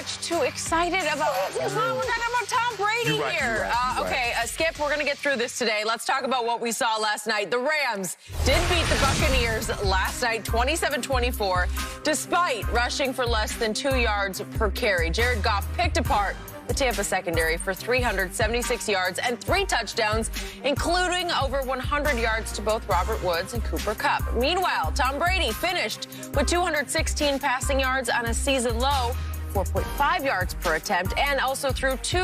much too excited about this. We're talking about Tom Brady here. Okay, Skip, we're going to get through this today. Let's talk about what we saw last night. The Rams did beat the Buccaneers last night, 27-24, despite rushing for less than 2 yards per carry. Jared Goff picked apart the Tampa secondary for 376 yards and 3 touchdowns, including over 100 yards to both Robert Woods and Cooper Kupp. Meanwhile, Tom Brady finished with 216 passing yards on a season low, 4.5 yards per attempt, and also threw 2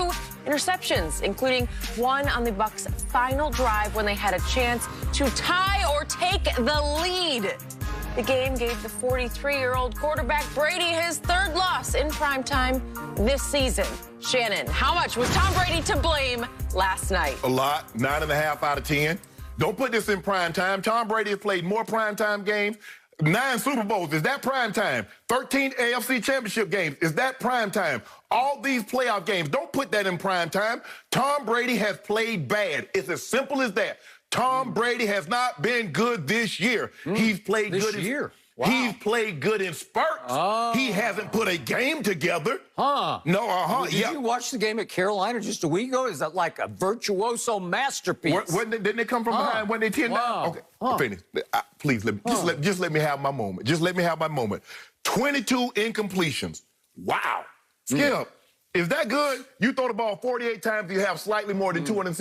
interceptions, including one on the Bucs' final drive when they had a chance to tie or take the lead. The game gave the 43-year-old quarterback Brady his 3rd loss in primetime this season. Shannon, how much was Tom Brady to blame last night? A lot, 9.5 out of 10. Don't put this in prime time. Tom Brady has played more primetime games. 9 Super Bowls, is that prime time? 13 AFC Championship games, is that prime time? All these playoff games, don't put that in prime time. Tom Brady has played bad. It's as simple as that. Tom Brady has not been good this year. He's played this good year. Wow. He's played good in spurts. Oh. He hasn't put a game together. Huh. No, Did you watch the game at Carolina just a week ago? Is that like a virtuoso masterpiece? Didn't they come from behind when they 10 down? Okay, finish. Please, just let me have my moment. Just let me have my moment. 22 incompletions. Wow. Skip. Is that good? You throw the ball 48 times, you have slightly more than 200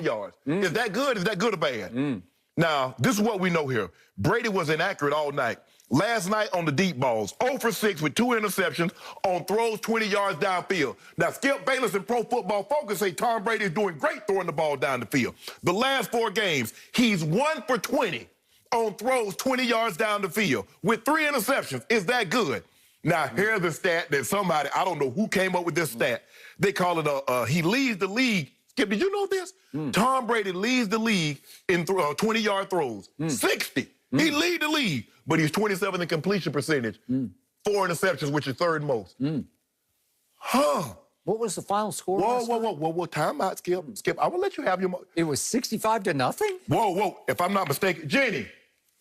yards. Is that good? Is that good or bad? Now, this is what we know here. Brady was inaccurate all night. Last night on the deep balls, 0 for 6 with 2 interceptions on throws 20 yards downfield. Now, Skip Bayless and Pro Football Focus say Tom Brady is doing great throwing the ball down the field. The last 4 games, he's 1 for 20 on throws 20 yards down the field with 3 interceptions. Is that good? Now, here's a stat that somebody, I don't know who came up with this stat. They call it he leads the league. Skip, did you know this? Tom Brady leads the league in 20-yard throws. 60. He leads the league, but he's 27th in completion percentage. 4 interceptions, which is 3rd most. What was the final score? Whoa, time out, Skip. Skip, I will let you have your It was 65-0? Whoa, if I'm not mistaken. Jenny.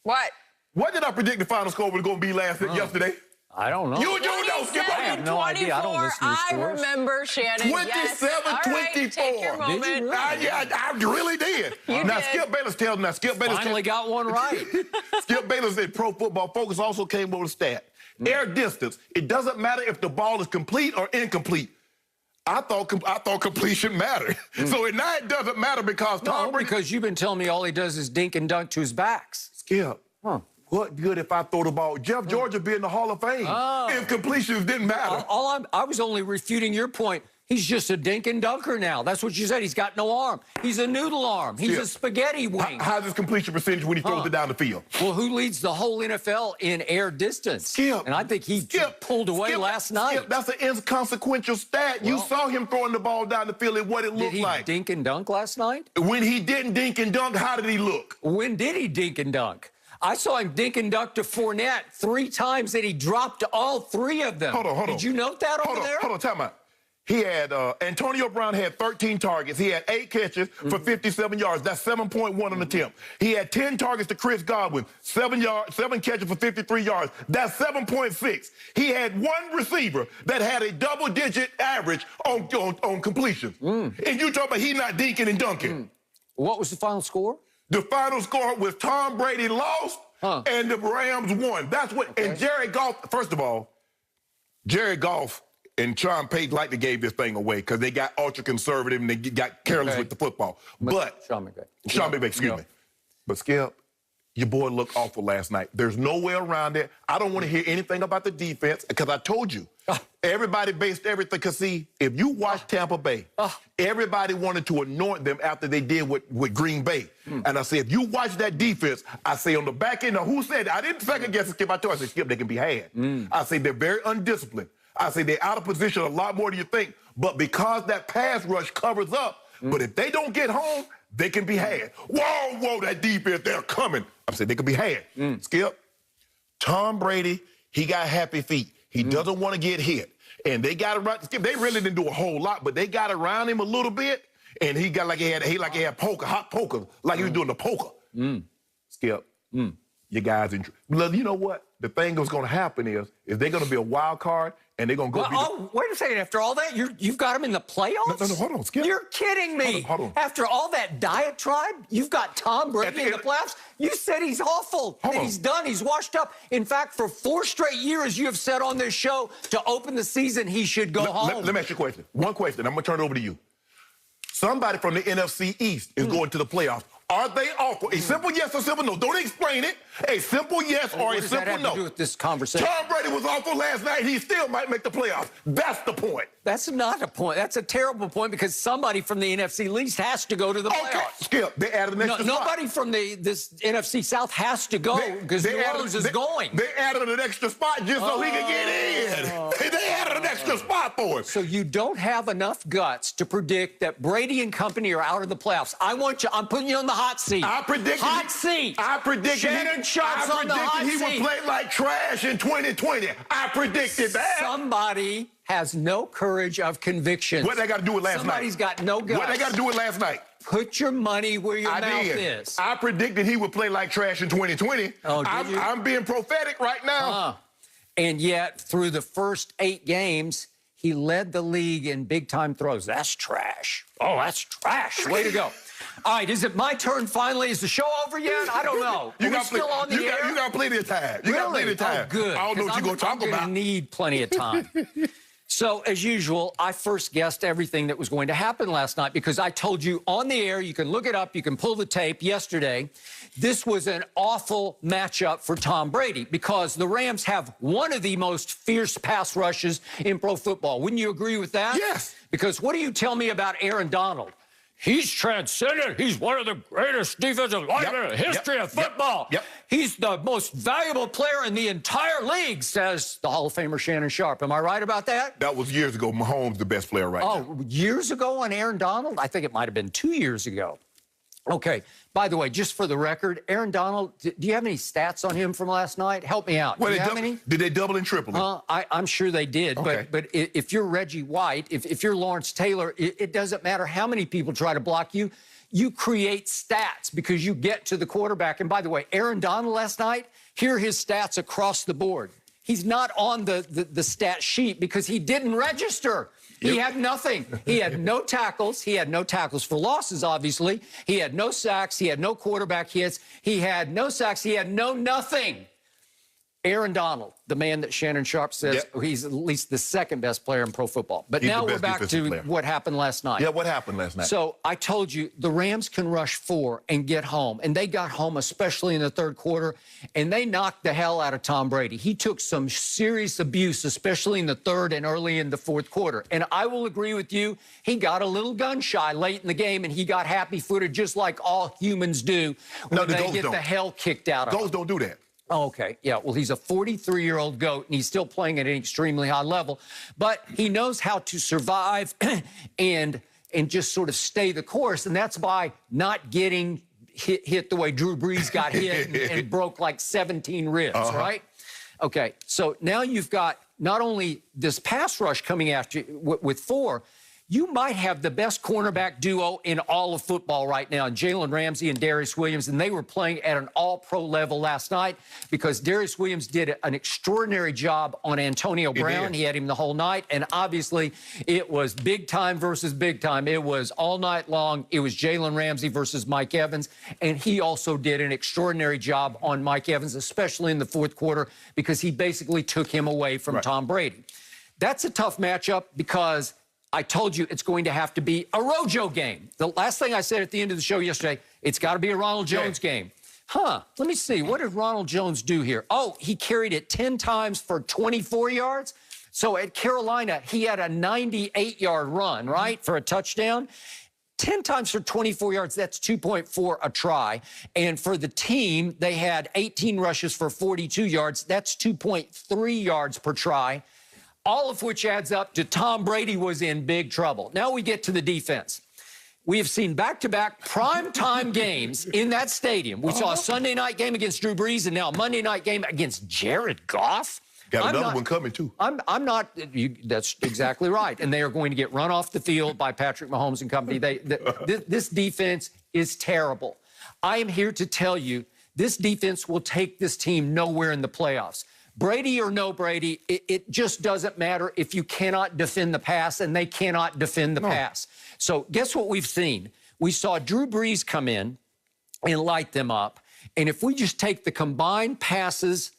What? What did I predict the final score was going to be yesterday? I don't know. You don't know, Skip. I have no idea. I don't listen to scores. I remember, Shannon. 27-24. Right, take your moment. Did you really? I really did. Now, Skip Bayless tells me. Skip Bayless finally got one right. Skip Bayless at Pro Football Focus also came up with a stat. Air distance. It doesn't matter if the ball is complete or incomplete. I thought completion mattered. So now it doesn't matter because Tom Brady... because you've been telling me all he does is dink and dunk to his backs. Skip. What good if I throw the ball? Jeff George would be in the Hall of Fame if completions didn't matter. I was only refuting your point. He's just a dink and dunker now. That's what you said. He's got no arm. He's a noodle arm. He's a spaghetti wing. How's his completion percentage when he throws it down the field? Well, who leads the whole NFL in air distance? Skip. And I think he pulled away last night. Skip, that's an inconsequential stat. You saw him throwing the ball down the field and what it looked like. Did he dink and dunk last night? When he didn't dink and dunk, how did he look? When did he dink and dunk? I saw him dink and dunk to Fournette 3 times, and he dropped all 3 of them. Hold on. Did you note that over there? Hold on, time out. He had, Antonio Brown had 13 targets. He had 8 catches for 57 yards. That's 7.1 on the attempt. He had 10 targets to Chris Godwin, 7 catches for 53 yards. That's 7.6. He had 1 receiver that had a double-digit average on completion. And you talk about he not dinking and dunking. What was the final score? The final score was Tom Brady lost and the Rams won. That's what. And Jared Goff, first of all, Jared Goff and Sean Payton like to gave this thing away because they got ultra-conservative and they got careless with the football. But Sean McVay, excuse me. But Skip, your boy looked awful last night. There's no way around it. I don't want to hear anything about the defense because I told you. Everybody based everything. Because, see, if you watch Tampa Bay, everybody wanted to anoint them after they did with Green Bay. And I say, if you watch that defense, I say on the back end, now who said it? I didn't second guess Skip. I said, Skip, they can be had. I say they're very undisciplined. I say they're out of position a lot more than you think. But because that pass rush covers up, but if they don't get home, they can be had. Whoa, that defense, they're coming. I said they can be had. Skip, Tom Brady, he got happy feet. He doesn't want to get hit. And they got around, Skip, they really didn't do a whole lot, but they got around him a little bit, and he got like he had hot poker, like he was doing the poker. Skip, you guys, you know what? The thing that's going to happen is they're going to be a wild card, and they're going to go wait a second. After all that, you've got them in the playoffs? No, hold on, Skip. You're kidding me. Hold on. After all that diatribe, you've got Tom Brady in the playoffs? You said he's awful, that he's done, he's washed up. In fact, for 4 straight years, you have said on this show, to open the season, he should go home. Let me ask you a question. One question. I'm going to turn it over to you. Somebody from the NFC East is going to the playoffs. Are they awful? A simple yes or simple no. Don't explain it. A simple yes or a simple no. What does that have to do with this conversation? Tom Brady was awful last night. He still might make the playoffs. That's the point. That's not a point. That's a terrible point because somebody from the NFC least has to go to the playoffs. Skip, they added an extra spot. Nobody from this NFC South has to go because New Orleans is going. They added an extra spot just so he could get in. They added an extra spot for him. So you don't have enough guts to predict that Brady and company are out of the playoffs. I'm putting you on the hot seat. I predicted Shannon Sharp's on the hot seat. He would play like trash in 2020. I predicted that. Somebody has no courage of conviction. What they got to do with last night? Somebody's got no guts. What they got to do with last night? Put your money where your mouth is. I predicted he would play like trash in 2020. Oh, did you? I'm being prophetic right now. And yet, through the first 8 games, he led the league in big-time throws. That's trash. Oh, that's trash. Way to go. All right, is it my turn finally? Is the show over yet? I don't know. You got still on the air? You got plenty of time. You got plenty of time. Oh, good. I don't know what you're going to talk about. I need plenty of time. So, as usual, I first guessed everything that was going to happen last night because I told you on the air, you can look it up, you can pull the tape yesterday, this was an awful matchup for Tom Brady because the Rams have one of the most fierce pass rushes in pro football. Wouldn't you agree with that? Yes. Because what do you tell me about Aaron Donald? He's transcendent. He's one of the greatest defensive linemen in the history of football. He's the most valuable player in the entire league, says the Hall of Famer Shannon Sharp. Am I right about that? That was years ago. Mahomes, the best player right now. Oh, years ago on Aaron Donald? I think it might have been 2 years ago. Okay. By the way, just for the record, Aaron Donald, do you have any stats on him from last night? Help me out. Well, do you have any? Did they double and triple him? I'm sure they did. Okay. But if you're Reggie White, if you're Lawrence Taylor, it doesn't matter how many people try to block you. You create stats because you get to the quarterback. And by the way, Aaron Donald last night, here are his stats across the board. He's not on the stat sheet because he didn't register. He had nothing. He had no tackles. He had no tackles for losses, obviously. He had no sacks. He had no quarterback hits. He had no sacks. He had no nothing. Aaron Donald, the man that Shannon Sharp says he's at least the second best player in pro football. But now we're back to what happened last night. Yeah, what happened last night? So I told you the Rams can rush 4 and get home. And they got home, especially in the third quarter, and they knocked the hell out of Tom Brady. He took some serious abuse, especially in the third and early in the fourth quarter. And I will agree with you, he got a little gun shy late in the game, and he got happy-footed just like all humans do when they get the hell kicked out of them. Those don't do that. Oh, okay. Yeah. Well, he's a 43-year-old GOAT, and he's still playing at an extremely high level. But he knows how to survive and just sort of stay the course, and that's by not getting hit the way Drew Brees got hit and broke like 17 ribs, right? Okay. So now you've got not only this pass rush coming after you with 4, you might have the best cornerback duo in all of football right now, Jalen Ramsey and Darius Williams, and they were playing at an all-pro level last night because Darius Williams did an extraordinary job on Antonio Brown. He had him the whole night, and obviously it was big time versus big time. It was all night long. It was Jalen Ramsey versus Mike Evans, and he also did an extraordinary job on Mike Evans, especially in the fourth quarter, because he basically took him away from Tom Brady. That's a tough matchup because I told you it's going to have to be a Rojo game. The last thing I said at the end of the show yesterday, it's got to be a Ronald Jones game. Let me see. What did Ronald Jones do here? Oh, he carried it 10 times for 24 yards. So at Carolina, he had a 98-yard run, right, for a touchdown. 10 times for 24 yards, that's 2.4 a try. And for the team, they had 18 rushes for 42 yards. That's 2.3 yards per try. All of which adds up to Tom Brady was in big trouble. Now we get to the defense. We have seen back-to-back primetime games in that stadium. We saw a Sunday night game against Drew Brees and now a Monday night game against Jared Goff. Got another one coming, too. That's exactly right. And they are going to get run off the field by Patrick Mahomes and company. This defense is terrible. I am here to tell you this defense will take this team nowhere in the playoffs. Brady or no Brady, it just doesn't matter if you cannot defend the pass, and they cannot defend the pass. So guess what we've seen? We saw Drew Brees come in and light them up. And if we just take the combined passes